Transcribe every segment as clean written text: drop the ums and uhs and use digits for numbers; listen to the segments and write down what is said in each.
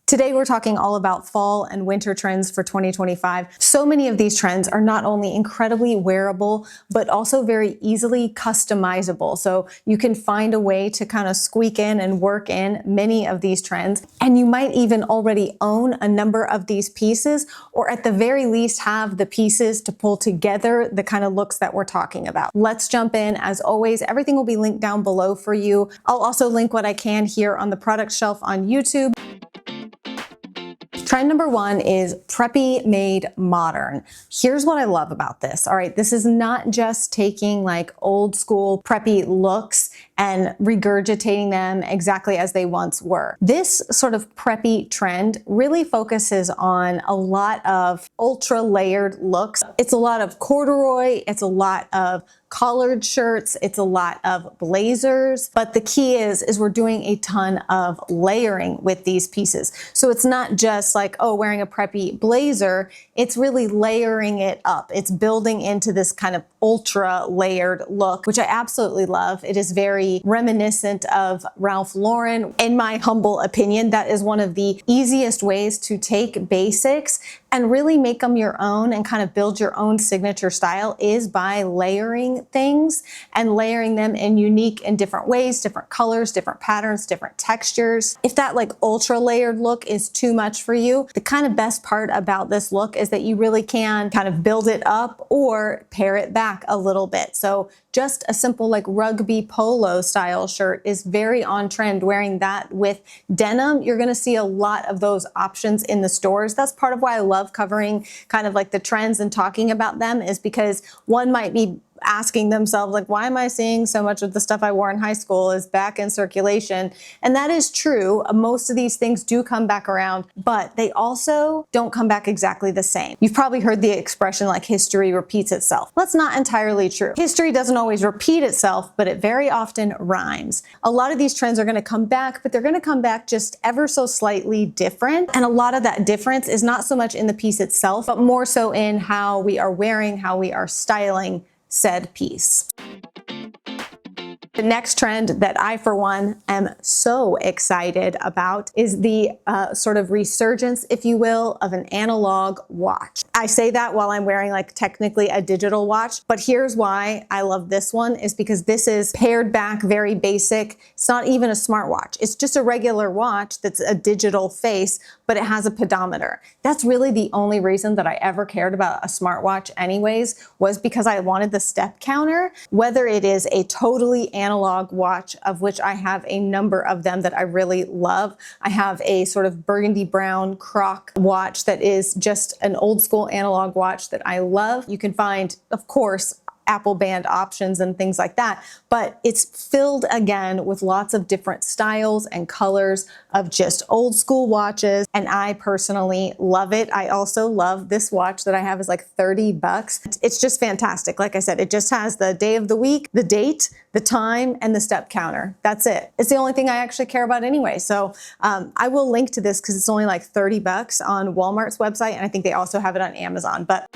Today we're talking all about fall and winter trends for 2025. So many of these trends are not only incredibly wearable, but also very easily customizable. So you can find a way to kind of squeak in and work in many of these trends. And you might even already own a number of these pieces, or at the very least have the pieces to pull together the kind of looks that we're talking about. Let's jump in. As always, everything will be linked down below for you. I'll also link what I can here on the product shelf on YouTube. Trend number one is Preppy made modern. Here's what I love about this. All right, this is not just taking like old school preppy looks and regurgitating them exactly as they once were. This sort of preppy trend really focuses on a lot of ultra layered looks. It's a lot of corduroy, it's a lot of collared shirts, it's a lot of blazers, but the key is we're doing a ton of layering with these pieces. So it's not just like, oh, wearing a preppy blazer, it's really layering it up. It's building into this kind of ultra layered look, which I absolutely love. It is very reminiscent of Ralph Lauren. In my humble opinion, that is one of the easiest ways to take basics and really make them your own and kind of build your own signature style is by layering things and layering them in unique and different ways, different colors, different patterns, different textures. If that like ultra layered look is too much for you, the kind of best part about this look is that you really can kind of build it up or pare it back a little bit. So just a simple like rugby polo style shirt is very on trend. Wearing that with denim, you're gonna see a lot of those options in the stores. That's part of why I love covering kind of like the trends and talking about them, is because one might be asking themselves like, why am I seeing so much of the stuff I wore in high school is back in circulation? And that is true. Most of these things do come back around, but they also don't come back exactly the same. You've probably heard the expression like history repeats itself. That's not entirely true. History doesn't always repeat itself, but it very often rhymes. A lot of these trends are going to come back, but they're going to come back just ever so slightly different. And a lot of that difference is not so much in the piece itself, but more so in how we are wearing, how we are styling said piece. The next trend that I, for one, am so excited about is the sort of resurgence, if you will, of an analog watch. I say that while I'm wearing like technically a digital watch, but here's why I love this one is because this is pared back, very basic. It's not even a smartwatch. It's just a regular watch that's a digital face, but it has a pedometer. That's really the only reason that I ever cared about a smartwatch anyways, was because I wanted the step counter. Whether it is a totally analog watch, of which I have a number of them that I really love. I have a sort of burgundy brown croc watch that is just an old school analog watch that I love. You can find, of course, Apple band options and things like that, but it's filled again with lots of different styles and colors of just old school watches, and I personally love it. I also love this watch that I have is like 30 bucks. It's just fantastic. Like I said, it just has the day of the week, the date, the time, and the step counter. That's it. It's the only thing I actually care about anyway. So I will link to this because it's only like 30 bucks on Walmart's website, and I think they also have it on Amazon. But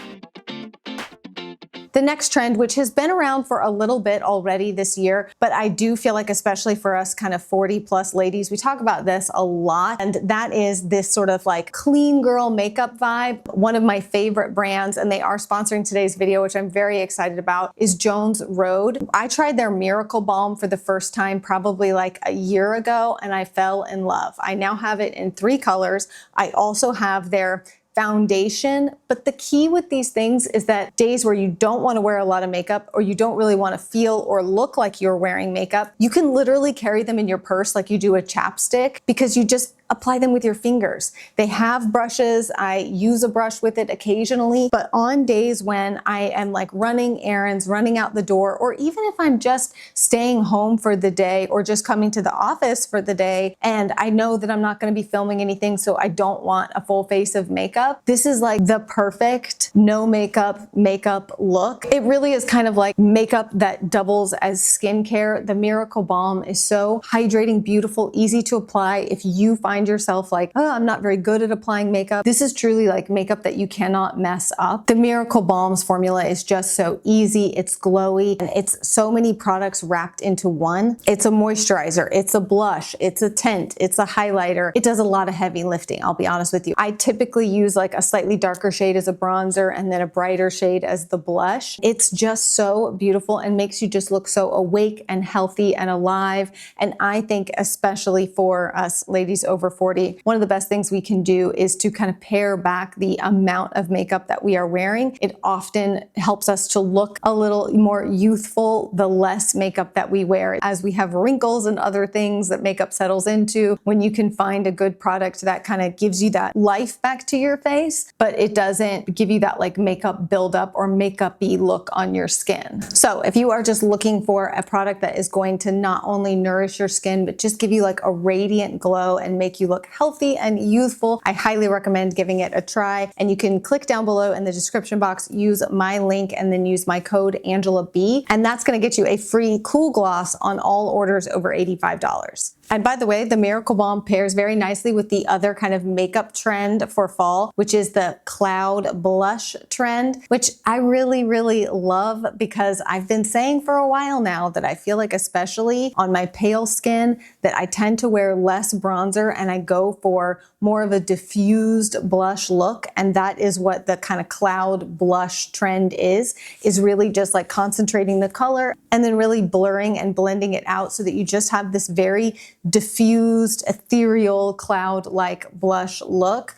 the next trend, which has been around for a little bit already this year, but I do feel like especially for us kind of 40 plus ladies, we talk about this a lot, and that is this sort of like clean girl makeup vibe. One of my favorite brands, and they are sponsoring today's video, which I'm very excited about, is Jones Road. I tried their Miracle Balm for the first time probably like a year ago, and I fell in love. I now have it in 3 colors. I also have their foundation, but the key with these things is that days where you don't want to wear a lot of makeup or you don't really want to feel or look like you're wearing makeup, you can literally carry them in your purse like you do a chapstick, because you just apply them with your fingers. They have brushes. I use a brush with it occasionally, but on days when I am like running errands, running out the door, or even if I'm just staying home for the day or just coming to the office for the day, and I know that I'm not going to be filming anything, so I don't want a full face of makeup, this is like the perfect, no makeup look. It really is kind of like makeup that doubles as skincare. The Miracle Balm is so hydrating, beautiful, easy to apply. If you find yourself like, oh, I'm not very good at applying makeup, this is truly like makeup that you cannot mess up. The Miracle Balm's formula is just so easy, it's glowy, and it's so many products wrapped into one. It's a moisturizer, it's a blush, it's a tint, it's a highlighter. It does a lot of heavy lifting, I'll be honest with you. I typically use like a slightly darker shade as a bronzer and then a brighter shade as the blush. It's just so beautiful and makes you just look so awake and healthy and alive. And I think especially for us ladies over 40, one of the best things we can do is to kind of pare back the amount of makeup that we are wearing. It often helps us to look a little more youthful the less makeup that we wear. As we have wrinkles and other things that makeup settles into, when you can find a good product that kind of gives you that life back to your face, but it doesn't give you that like makeup buildup or makeup-y look on your skin. So if you are just looking for a product that is going to not only nourish your skin, but just give you like a radiant glow and make you look healthy and youthful, I highly recommend giving it a try. And you can click down below in the description box, use my link, and then use my code AngelaB, and that's gonna get you a free cool gloss on all orders over $85. And by the way, the Miracle Balm pairs very nicely with the other kind of makeup trend for fall, which is the cloud blush trend, which I really, really love because I've been saying for a while now that I feel like, especially on my pale skin, that I tend to wear less bronzer and I go for more of a diffused blush look. And that is what the kind of cloud blush trend is really just like concentrating the color and then really blurring and blending it out so that you just have this very diffused, ethereal, cloud-like blush look.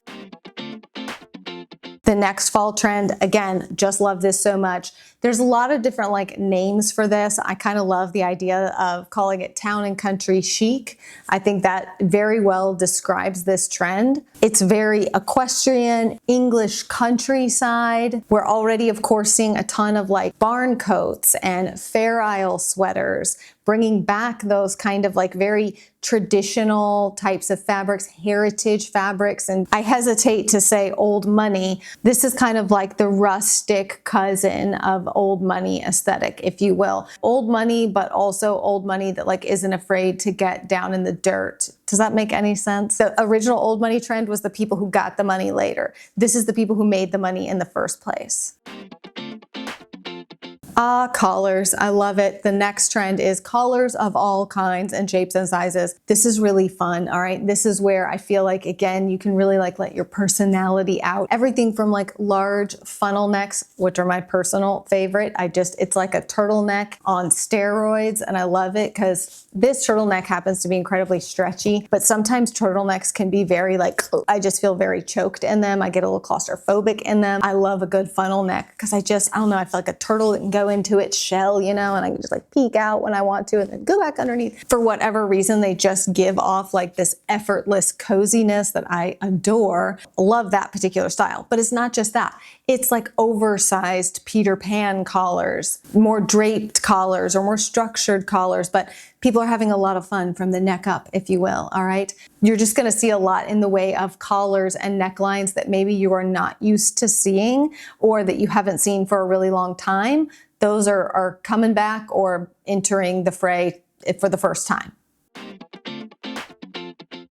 The next fall trend, again, just love this so much. There's a lot of different like names for this. I kind of love the idea of calling it town and country chic. I think that very well describes this trend. It's very equestrian, English countryside. We're already, of course, seeing a ton of like barn coats and Fair Isle sweaters, bringing back those kind of like very traditional types of fabrics, heritage fabrics. And I hesitate to say old money. This is kind of like the rustic cousin of old money aesthetic, if you will. Old money, but also old money that like isn't afraid to get down in the dirt. Does that make any sense? The original old money trend was the people who got the money later. This is the people who made the money in the first place. Collars. I love it. The next trend is collars of all kinds and shapes and sizes. This is really fun. All right. This is where I feel like, again, you can really like let your personality out. Everything from like large funnel necks, which are my personal favorite. It's like a turtleneck on steroids. And I love it because this turtleneck happens to be incredibly stretchy, but sometimes turtlenecks can be very like, I just feel very choked in them. I get a little claustrophobic in them. I love a good funnel neck because I don't know, I feel like a turtle that can go into its shell, you know, and I can just like peek out when I want to and then go back underneath. For whatever reason, they just give off like this effortless coziness that I adore. Love that particular style, but it's not just that. It's like oversized Peter Pan collars, more draped collars or more structured collars, but people are having a lot of fun from the neck up, if you will, all right? You're just gonna see a lot in the way of collars and necklines that maybe you are not used to seeing or that you haven't seen for a really long time. Those are coming back or entering the fray for the first time.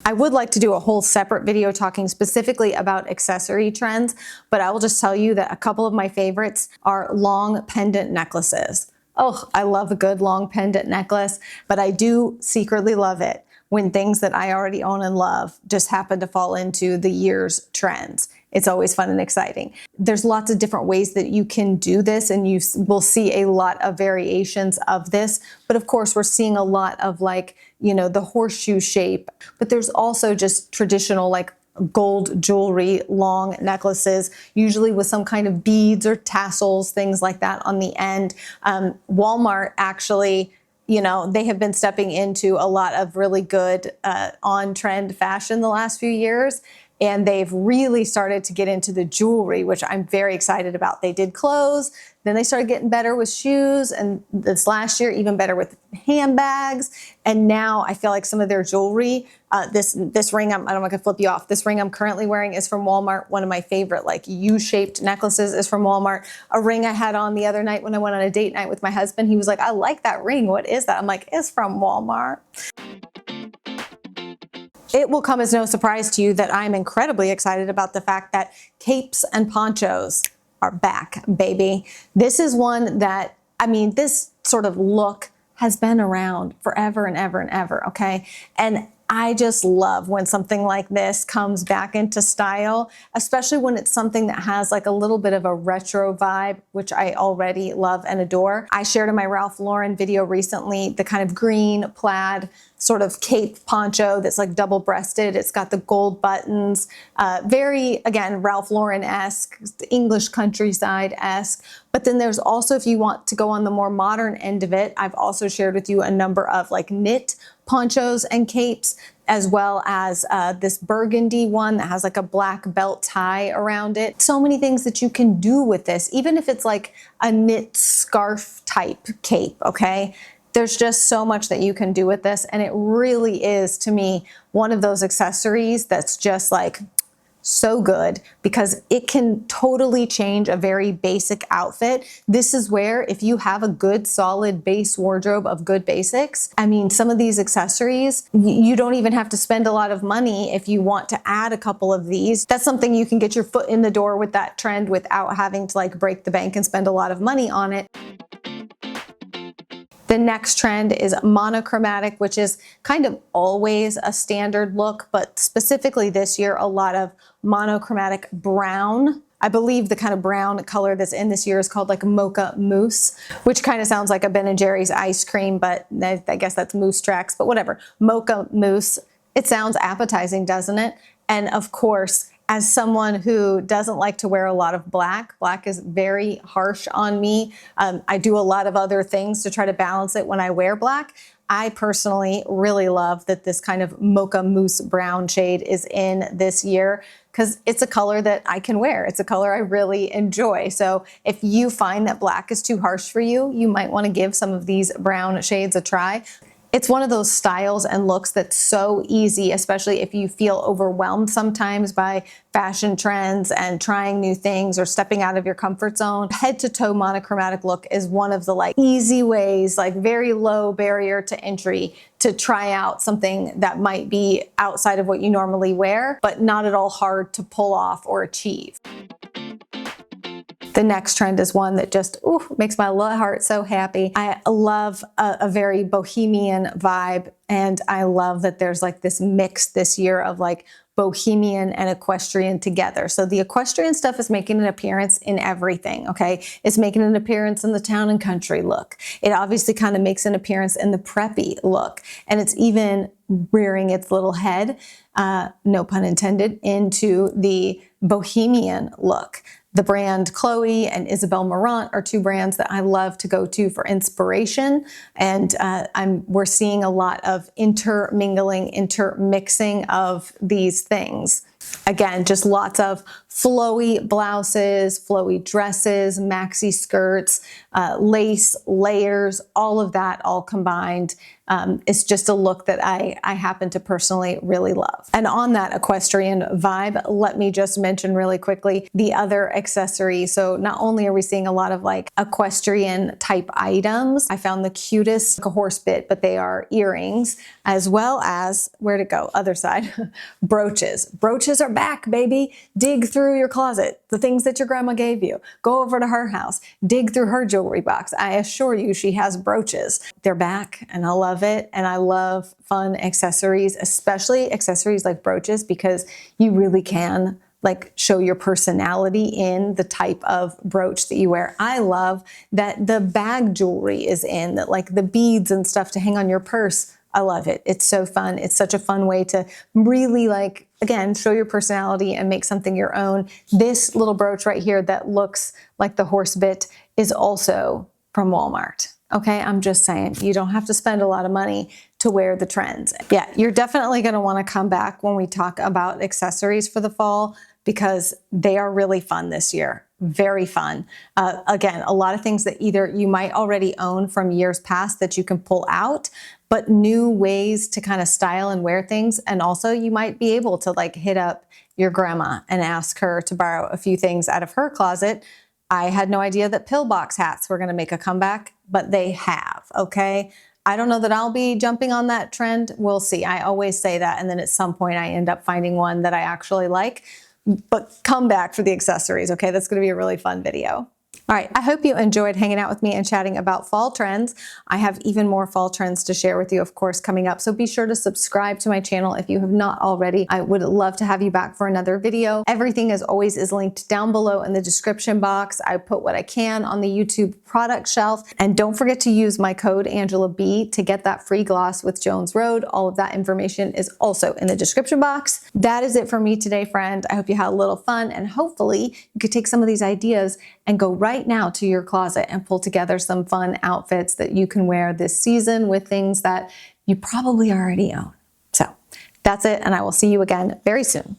I would like to do a whole separate video talking specifically about accessory trends, but I will just tell you that a couple of my favorites are long pendant necklaces. Oh, I love a good long pendant necklace, but I do secretly love it when things that I already own and love just happen to fall into the year's trends. It's always fun and exciting. There's lots of different ways that you can do this, and you will see a lot of variations of this. But of course, we're seeing a lot of like, you know, the horseshoe shape, but there's also just traditional like gold jewelry, long necklaces, usually with some kind of beads or tassels, things like that on the end. Walmart actually, you know, they have been stepping into a lot of really good on-trend fashion the last few years. And they've really started to get into the jewelry, which I'm very excited about. They did clothes, then they started getting better with shoes, and this last year, even better with handbags. And now I feel like some of their jewelry This ring, I'm going to flip you off. This ring I'm currently wearing is from Walmart. One of my favorite like U-shaped necklaces is from Walmart. A ring I had on the other night when I went on a date night with my husband, he was like, I like that ring. What is that? I'm like, it's from Walmart. It will come as no surprise to you that I'm incredibly excited about the fact that capes and ponchos are back, baby. This is one that, I mean, this sort of look has been around forever and ever and ever, okay? And I just love when something like this comes back into style, especially when it's something that has like a little bit of a retro vibe, which I already love and adore. I shared in my Ralph Lauren video recently the kind of green plaid sort of cape poncho that's like double-breasted. It's got the gold buttons, very, again, Ralph Lauren-esque, English countryside-esque. But then there's also, if you want to go on the more modern end of it, I've also shared with you a number of like knit ponchos and capes, as well as this burgundy one that has like a black belt tie around it. So many things that you can do with this, even if it's like a knit scarf type cape, okay? There's just so much that you can do with this, and it really is, to me, one of those accessories that's just like so good because it can totally change a very basic outfit. This is where, if you have a good solid base wardrobe of good basics, I mean, some of these accessories, you don't even have to spend a lot of money if you want to add a couple of these. That's something you can get your foot in the door with that trend without having to like break the bank and spend a lot of money on it. The next trend is monochromatic, which is kind of always a standard look, but specifically this year, a lot of monochromatic brown. I believe the kind of brown color that's in this year is called like mocha mousse, which kind of sounds like a Ben & Jerry's ice cream, but I guess that's Moose Tracks, but whatever. Mocha mousse. It sounds appetizing, doesn't it? And of course, as someone who doesn't like to wear a lot of black, black is very harsh on me. I do a lot of other things to try to balance it when I wear black. I personally really love that this kind of mocha mousse brown shade is in this year because it's a color that I can wear. It's a color I really enjoy. So if you find that black is too harsh for you, you might want to give some of these brown shades a try. It's one of those styles and looks that's so easy, especially if you feel overwhelmed sometimes by fashion trends and trying new things or stepping out of your comfort zone. Head to toe monochromatic look is one of the like easy ways, like very low barrier to entry to try out something that might be outside of what you normally wear, but not at all hard to pull off or achieve. The next trend is one that just makes my little heart so happy. I love a very bohemian vibe, and I love that there's like this mix this year of like bohemian and equestrian together. So the equestrian stuff is making an appearance in everything, okay? It's making an appearance in the town and country look. It obviously kind of makes an appearance in the preppy look, and it's even rearing its little head, no pun intended, into the bohemian look. The brand Chloe and Isabel Marant are two brands that I love to go to for inspiration. And we're seeing a lot of intermingling, intermixing of these things. Again, just lots of flowy blouses, flowy dresses, maxi skirts, lace, layers, all of that all combined. It's just a look that I happen to personally really love. And on that equestrian vibe, let me just mention really quickly the other accessory. So not only are we seeing a lot of like equestrian type items, I found the cutest, like a horse bit, but they are earrings, as well as, where'd it go? Other side, brooches. Brooches are back, baby. Dig through your closet, the things that your grandma gave you. Go over to her house, dig through her jewelry box. I assure you she has brooches. They're back and I love it. And I love fun accessories, especially accessories like brooches, because you really can like show your personality in the type of brooch that you wear. I love that the bag jewelry is in, that like the beads and stuff to hang on your purse. I love it. It's so fun. It's such a fun way to really like, again, show your personality and make something your own. This little brooch right here that looks like the horse bit is also from Walmart. Okay, I'm just saying, you don't have to spend a lot of money to wear the trends. Yeah, you're definitely gonna wanna come back when we talk about accessories for the fall, because they are really fun this year. Very fun. Again, a lot of things that either you might already own from years past that you can pull out, but new ways to kind of style and wear things. And also you might be able to like hit up your grandma and ask her to borrow a few things out of her closet. I had no idea that pillbox hats were going to make a comeback, but they have, okay? I don't know that I'll be jumping on that trend. We'll see. I always say that, and then at some point I end up finding one that I actually like. But come back for the accessories, okay? That's going to be a really fun video. All right, I hope you enjoyed hanging out with me and chatting about fall trends. I have even more fall trends to share with you, of course, coming up. So be sure to subscribe to my channel if you have not already. I would love to have you back for another video. Everything, as always, is linked down below in the description box. I put what I can on the YouTube product shelf. And don't forget to use my code AngelaB to get that free gloss with Jones Road. All of that information is also in the description box. That is it for me today, friend. I hope you had a little fun, and hopefully you could take some of these ideas and go right now to your closet and pull together some fun outfits that you can wear this season with things that you probably already own. So that's it, and I will see you again very soon.